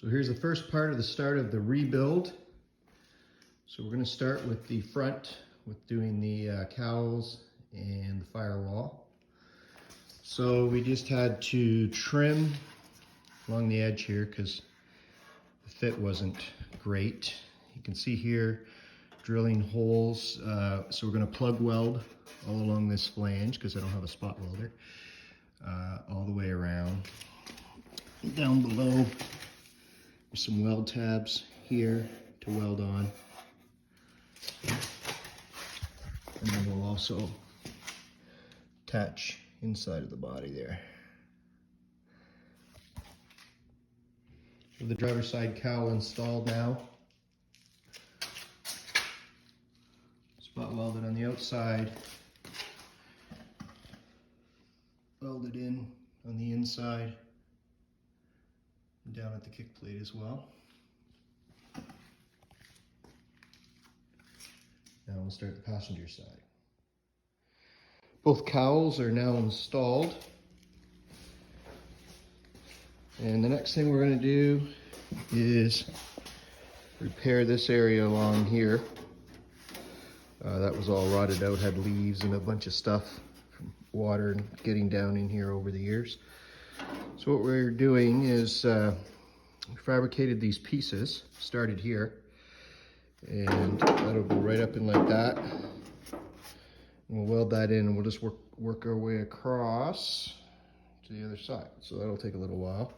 So here's the first part of the start of the rebuild. So we're going to start with the front with doing the cowls and the firewall. So we just had to trim along the edge here because the fit wasn't great. You can see here drilling holes. So we're going to plug weld all along this flange because I don't have a spot welder. All the way around. Down below, there's some weld tabs here to weld on. And then we'll also attach inside of the body there. So the driver's side cowl installed now. Spot welded on the outside. Welded in on the inside. And down at the kick plate as well. Now we'll start the passenger side. Both cowls are now installed. And the next thing we're going to do is repair this area along here. That was all rotted out, had leaves and a bunch of stuff from water and getting down in here over the years. So what we're doing is we fabricated these pieces, started here, and that'll go right up in like that. And we'll weld that in and we'll just work our way across to the other side. So that'll take a little while.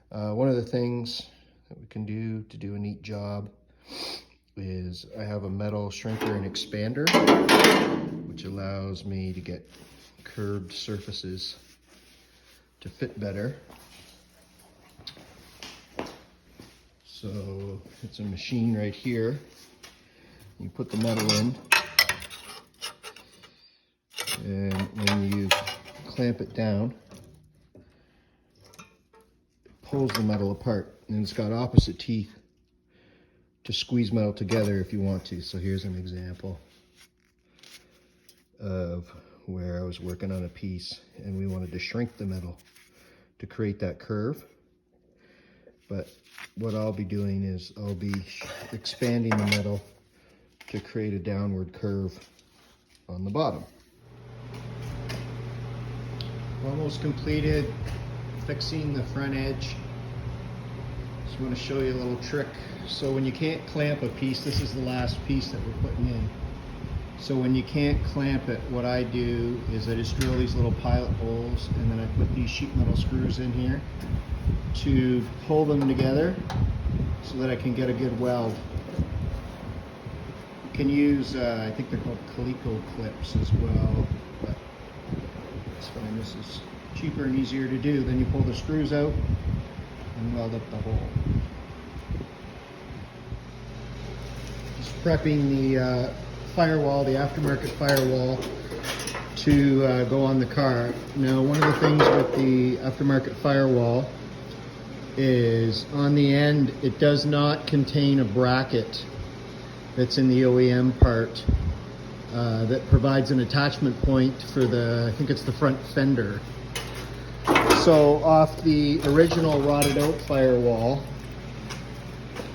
One of the things that we can do to do a neat job is I have a metal shrinker and expander, which allows me to get curved surfaces to fit better. So it's a machine right here. You put the metal in, and when you clamp it down, it pulls the metal apart, and it's got opposite teeth to squeeze metal together if you want to. So here's an example of where I was working on a piece and we wanted to shrink the metal to create that curve. But what I'll be doing is I'll be expanding the metal to create a downward curve on the bottom. Almost completed fixing the front edge. Just want to show you a little trick. So when you can't clamp a piece, this is the last piece that we're putting in. So when you can't clamp it, what I do is I just drill these little pilot holes and then I put these sheet metal screws in here to pull them together so that I can get a good weld. You can use, I think they're called Calico clips as well, but it's fine. This is cheaper and easier to do. Then you pull the screws out and weld up the hole. Just prepping the firewall, the aftermarket firewall, to go on the car. Now, one of the things with the aftermarket firewall is on the end, it does not contain a bracket that's in the OEM part that provides an attachment point for the, I think it's the front fender. So off the original rotted out firewall,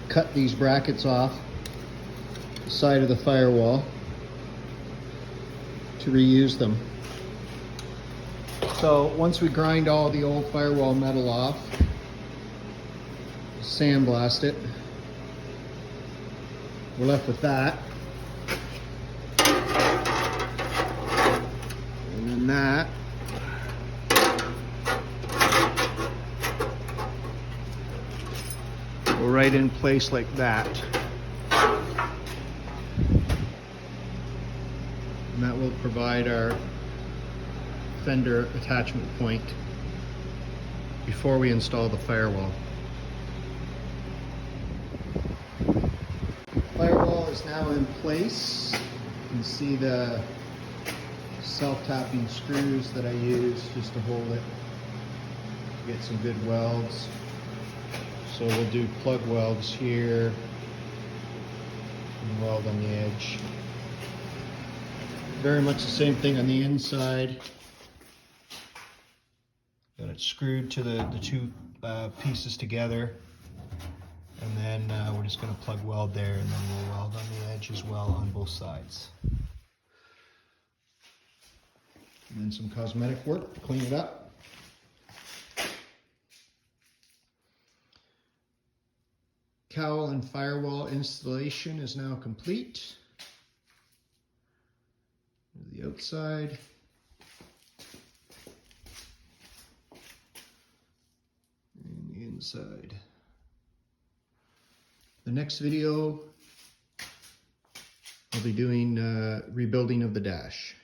cut these brackets off the side of the firewall to reuse them. So once we grind all the old firewall metal off, sandblast it, we're left with that. And then that go right in place like that. And that will provide our fender attachment point before we install the firewall. Firewall is now in place. You can see the self-tapping screws that I use just to hold it. Get some good welds. So we'll do plug welds here and weld on the edge. Very much the same thing on the inside. Got it screwed to the two pieces together. And then we're just going to plug weld there, and then we'll weld on the edge as well on both sides. And then some cosmetic work to clean it up. Cowl and firewall installation is now complete. The outside. And the inside. The next video, I'll be doing rebuilding of the dash.